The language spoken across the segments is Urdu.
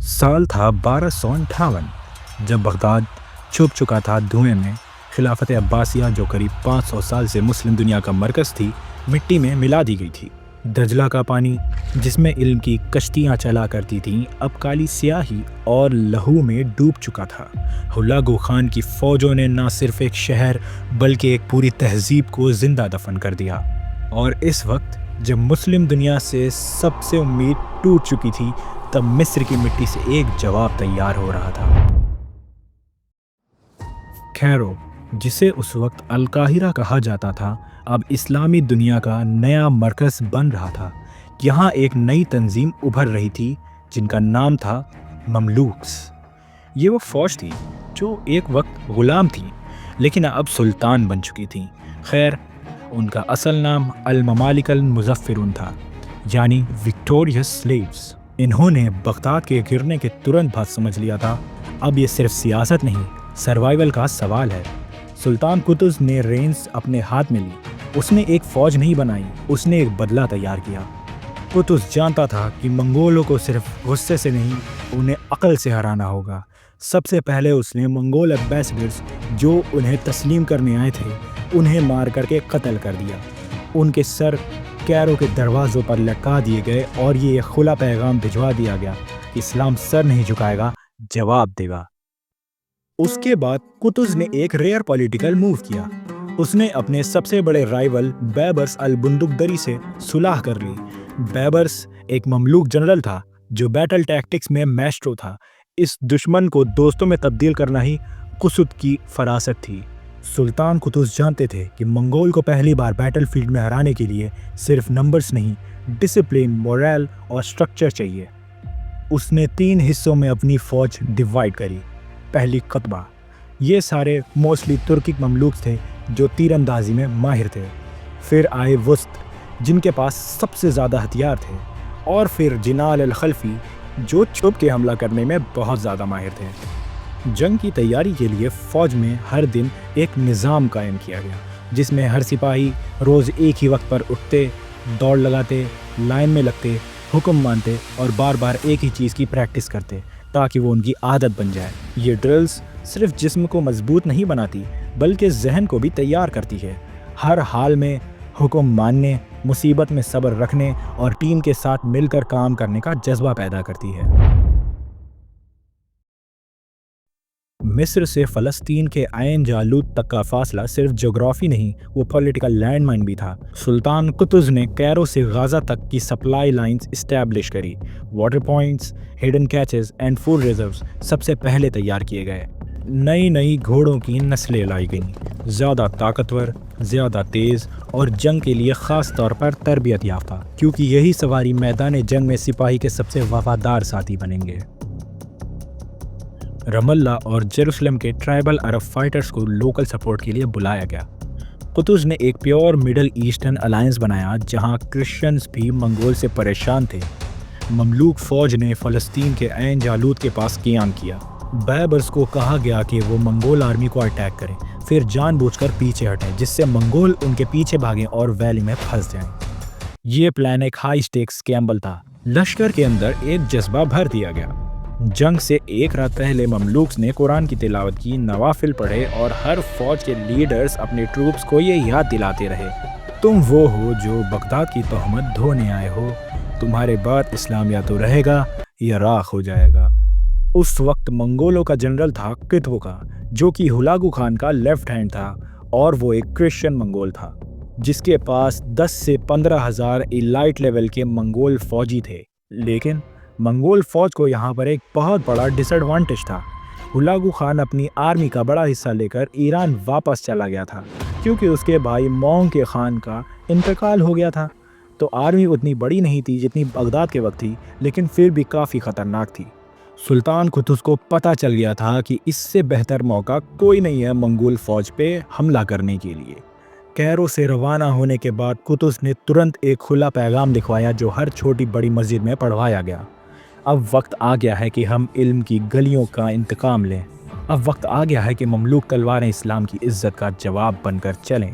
سال تھا 1258 جب بغداد چھپ چکا تھا دھوئیں میں۔ خلافت عباسیہ جو قریب 500 سال سے مسلم دنیا کا مرکز تھی مٹی میں ملا دی گئی تھی۔ دجلہ کا پانی جس میں علم کی کشتیاں چلا کرتی تھیں اب کالی سیاہی اور لہو میں ڈوب چکا تھا۔ ہلاگو خان کی فوجوں نے نہ صرف ایک شہر بلکہ ایک پوری تہذیب کو زندہ دفن کر دیا، اور اس وقت جب مسلم دنیا سے سب سے امید ٹوٹ چکی تھی تب مصر کی مٹی سے ایک جواب تیار ہو رہا تھا۔ کیرو، جسے اس وقت القاہرہ کہا جاتا تھا، اب اسلامی دنیا کا نیا مرکز بن رہا تھا۔ یہاں ایک نئی تنظیم ابھر رہی تھی جن کا نام تھا مملوکس۔ یہ وہ فوج تھی جو ایک وقت غلام تھی لیکن اب سلطان بن چکی تھی۔ خیر، ان کا اصل نام الممالک المظفرون تھا، یعنی وکٹوریس سلیوز۔ انہوں نے بغداد کے گرنے کے ترنت بعد سمجھ لیا تھا اب یہ صرف سیاست نہیں، سروائیول کا سوال ہے۔ سلطان قطز نے رینز اپنے ہاتھ میں لی۔ اس نے ایک فوج نہیں بنائی، اس نے ایک بدلہ تیار کیا۔ قطز جانتا تھا کہ منگولوں کو صرف غصے سے نہیں، انہیں عقل سے ہرانا ہوگا۔ سب سے پہلے اس نے منگول ایمبیسڈرز جو انہیں تسلیم کرنے آئے تھے انہیں مار کر کے قتل کر دیا۔ ان کے سر کیرو کے دروازوں پر لٹکا دیے گئے اور یہ ایک کھلا پیغام بھجوا دیا گیا کہ اسلام سر نہیں جھکائے گا، جواب دے گا۔ اس کے بعد قطز نے ایک ریئر پولیٹیکل موو کیا۔ اس نے اپنے سب سے بڑے رائیول بیبرس البندقدری سے صلح کر لی۔ بیبرس ایک مملوک جنرل تھا جو بیٹل ٹیکٹکس میں میسٹرو تھا۔ اس دشمن کو دوستوں میں تبدیل کرنا ہی قطز کی فراست تھی۔ سلطان قطز جانتے تھے کہ منگول کو پہلی بار بیٹل فیلڈ میں ہرانے کے لیے صرف نمبرز نہیں، ڈسپلن، مورال اور سٹرکچر چاہیے۔ اس نے 3 حصوں میں اپنی فوج ڈیوائیڈ کری۔ پہلی قطبہ، یہ سارے موسٹلی ترکک مملوک تھے جو تیر اندازی میں ماہر تھے۔ پھر آئے وسط جن کے پاس سب سے زیادہ ہتھیار تھے، اور پھر جنال الخلفی جو چھپ کے حملہ کرنے میں بہت زیادہ ماہر تھے۔ جنگ کی تیاری کے لیے فوج میں ہر دن ایک نظام قائم کیا گیا جس میں ہر سپاہی روز ایک ہی وقت پر اٹھتے، دوڑ لگاتے، لائن میں لگتے، حکم مانتے اور بار بار ایک ہی چیز کی پریکٹس کرتے تاکہ وہ ان کی عادت بن جائے۔ یہ ڈرلز صرف جسم کو مضبوط نہیں بناتی بلکہ ذہن کو بھی تیار کرتی ہے۔ ہر حال میں حکم ماننے، مصیبت میں صبر رکھنے اور ٹیم کے ساتھ مل کر کام کرنے کا جذبہ پیدا کرتی ہے۔ مصر سے فلسطین کے عین جالوت تک کا فاصلہ صرف جغرافی نہیں، وہ پولیٹیکل لینڈ مائن بھی تھا۔ سلطان قطز نے کیرو سے غازہ تک کی سپلائی لائنز اسٹیبلش کری۔ Water points, hidden caches and food reserves سب سے پہلے تیار کیے گئے۔ نئی گھوڑوں کی نسلیں لائی گئیں، زیادہ طاقتور، زیادہ تیز اور جنگ کے لیے خاص طور پر تربیت یافتہ، کیونکہ یہی سواری میدان جنگ میں سپاہی کے سب سے وفادار ساتھی بنیں گے۔ رم اللہ اور جیروسلم کے ٹرائبل عرب فائٹرز کو لوکل سپورٹ کے لیے بلایا گیا۔ قطز نے ایک پیور مڈل ایسٹرن الائنس بنایا جہاں کرسچنز بھی منگول سے پریشان تھے۔ مملوک فوج نے فلسطین کے عین جالوت کے پاس قیام کیا۔ بیبرس کو کہا گیا کہ وہ منگول آرمی کو اٹیک کریں، پھر جان بوجھ کر پیچھے ہٹیں جس سے منگول ان کے پیچھے بھاگیں اور ویلی میں پھنس جائیں۔ یہ پلان ایک ہائی سٹیکس گیمبل تھا۔ لشکر کے اندر ایک جذبہ بھر دیا گیا۔ جنگ سے ایک رات پہلے مملوکس نے قرآن کی تلاوت کی، نوافل پڑھے اور ہر فوج کے لیڈرز اپنے ٹروپس کو یہ یاد دلاتے رہے، تم وہ ہو جو بغداد کی تہمت دھونے آئے ہو، تمہارے بعد اسلام یا تو رہے گا یا راکھ ہو جائے گا۔ اس وقت منگولوں کا جنرل تھا قطو کا، جو کہ ہلاگو خان کا لیفٹ ہینڈ تھا، اور وہ ایک کرسچن منگول تھا جس کے پاس 10 سے 15 ہزار ایلائٹ لیول کے منگول فوجی تھے۔ لیکن منگول فوج کو یہاں پر ایک بہت بڑا ڈس ایڈوانٹیج تھا۔ ہلاگو خان اپنی آرمی کا بڑا حصہ لے کر ایران واپس چلا گیا تھا کیونکہ اس کے بھائی مونگ کے خان کا انتقال ہو گیا تھا۔ تو آرمی اتنی بڑی نہیں تھی جتنی بغداد کے وقت تھی، لیکن پھر بھی کافی خطرناک تھی۔ سلطان قطز کو پتہ چل گیا تھا کہ اس سے بہتر موقع کوئی نہیں ہے منگول فوج پہ حملہ کرنے کے لیے۔ کیرو سے روانہ ہونے کے بعد قطز نے ترنت ایک کھلا پیغام لکھوایا جو ہر چھوٹی بڑی مسجد میں پڑھوایا گیا۔ اب وقت آ گیا ہے کہ ہم علم کی گلیوں کا انتقام لیں۔ اب وقت آ گیا ہے کہ مملوک تلواریں اسلام کی عزت کا جواب بن کر چلیں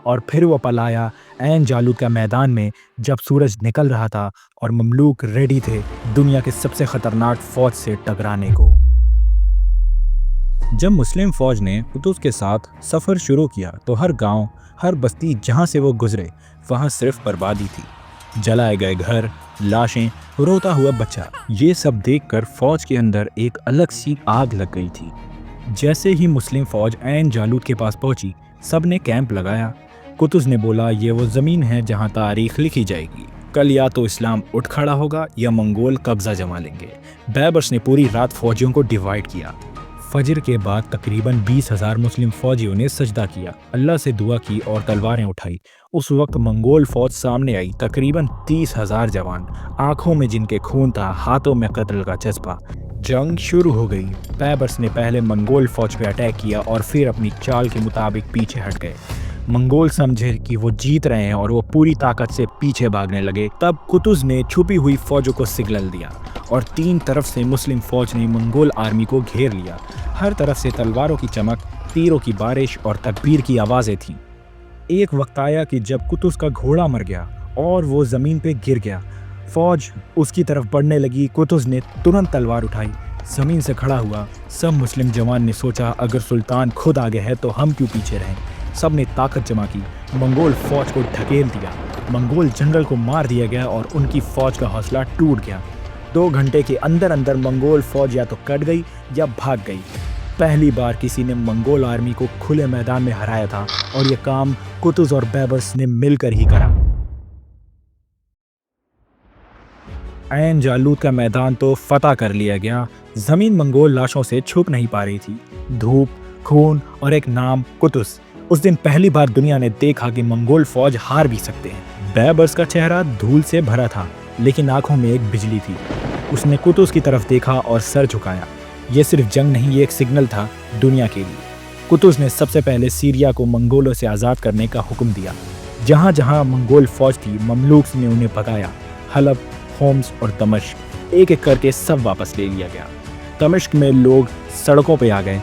اور پھر وہ پلایا عین جالوت کا میدان میں جب سورج نکل رہا تھا اور مملوک ریڈی تھے دنیا کے سب سے خطرناک فوج سے ٹکرانے کو۔ جب مسلم فوج نے قطز کے ساتھ سفر شروع کیا تو ہر گاؤں، ہر بستی جہاں سے وہ گزرے وہاں صرف بربادی تھی۔ جلائے گئے گھر، لاشیں، روتا ہوا بچہ، یہ سب دیکھ کر فوج کے اندر ایک الگ سی آگ لگ گئی تھی۔ جیسے ہی مسلم فوج عین جالوت کے پاس پہنچی سب نے کیمپ لگایا۔ قطز نے بولا یہ وہ زمین ہے جہاں تاریخ لکھی جائے گی، کل یا تو اسلام اٹھ کھڑا ہوگا یا منگول قبضہ جما لیں گے۔ بیبرس نے پوری رات فوجیوں کو ڈیوائیڈ کیا۔ فجر کے بعد تقریباً 20,000 مسلم فوجیوں نے سجدہ کیا، اللہ سے دعا کی اور تلواریں اٹھائی۔ اس وقت منگول فوج سامنے آئی، تقریباً 30,000 جوان، آنکھوں میں جن کے خون تھا، ہاتھوں میں قتل کا جذبہ۔ جنگ شروع ہو گئی۔ بیبرس نے پہلے منگول فوج پہ اٹیک کیا اور پھر اپنی چال کے مطابق پیچھے ہٹ گئے۔ منگول سمجھے کہ وہ جیت رہے ہیں اور وہ پوری طاقت سے پیچھے بھاگنے لگے۔ تب قطز نے چھپی ہوئی فوجوں کو سگنل دیا اور 3 طرف سے مسلم فوج نے منگول آرمی کو گھیر لیا۔ ہر طرف سے تلواروں کی چمک، تیروں کی بارش اور تکبیر کی آوازیں تھیں۔ ایک وقت آیا کہ جب قطز کا گھوڑا مر گیا اور وہ زمین پہ گر گیا، فوج اس کی طرف بڑھنے لگی۔ قطز نے ترنت تلوار اٹھائی، زمین سے کھڑا ہوا۔ سب مسلم جوان نے سوچا اگر سلطان خود آگے ہے تو ہم کیوں پیچھے رہیں۔ سب نے طاقت جمع کی، منگول فوج کو ڈھکیل دیا۔ منگول جنرل کو مار دیا گیا اور ان کی فوج کا حوصلہ ٹوٹ گیا۔ 2 گھنٹے کے اندر اندر منگول فوج یا تو کٹ گئی یا بھاگ گئی۔ پہلی بار کسی نے منگول آرمی کو کھلے میدان میں ہرایا تھا اور یہ کام قطز اور بیبرس نے مل کر ہی کرا۔ عین جالوت کا میدان تو فتح کر لیا گیا۔ زمین منگول لاشوں سے چھپ نہیں پا رہی تھی۔ دھوپ، خون اور ایک نام، قطز۔ اس دن پہلی بار دنیا نے دیکھا کہ منگول فوج ہار بھی سکتے ہیں۔ بیبرس کا چہرہ دھول سے بھرا تھا لیکن آنکھوں میں ایک بجلی تھی۔ اس نے قطز کی طرف دیکھا اور سر جھکایا۔ یہ صرف جنگ نہیں، یہ ایک سگنل تھا دنیا کے لیے۔ قطز نے سب سے پہلے سیریا کو منگولوں سے آزاد کرنے کا حکم دیا۔ جہاں جہاں منگول فوج تھی مملوک نے انہیں بھگایا۔ حلب، ہومس اور دمشق، ایک ایک کر کے سب واپس لے لیا گیا۔ دمشق میں لوگ سڑکوں پہ آ گئے۔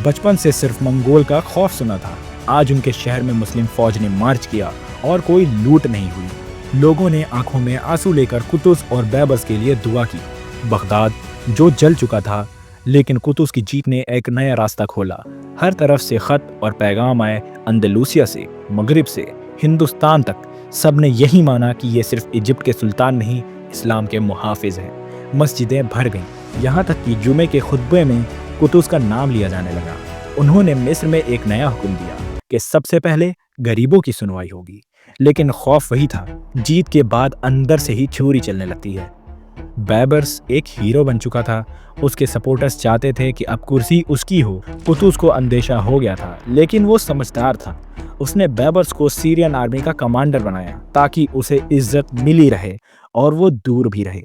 بچپن سے صرف منگول کا خوف سنا تھا، آج ان کے شہر میں مسلم فوج نے مارچ کیا اور کوئی لوٹ نہیں ہوئی۔ لوگوں نے آنکھوں میں آنسو لے کر قطز اور بیبرس کے لیے دعا کی۔ بغداد جو جل چکا تھا لیکن قطز کی جیت نے ایک نیا راستہ کھولا۔ ہر طرف سے خط اور پیغام آئے، اندلوسیہ سے، مغرب سے، ہندوستان تک۔ سب نے یہی مانا کہ یہ صرف ایجپٹ کے سلطان نہیں، اسلام کے محافظ ہیں۔ مسجدیں بھر گئیں، یہاں تک کہ جمعے کے خطبے میں قطز کا نام لیا جانے لگا۔ انہوں نے مصر میں ایک نیا حکم دیا کہ سب سے پہلے غریبوں کی سنوائی ہوگی، لیکن خوف وہی تھا، جیت کے بعد اندر سے ہی چھری چلنے لگتی ہے۔ بیبرس ایک ہیرو بن چکا تھا، اس کے سپورٹرز چاہتے تھے کہ اب کرسی اس کی ہو۔ قطز کو اندیشہ ہو گیا تھا لیکن وہ سمجھدار تھا۔ اس نے بیبرس کو سیرین آرمی کا کمانڈر بنایا تاکہ اسے عزت ملی رہے اور وہ دور بھی رہے۔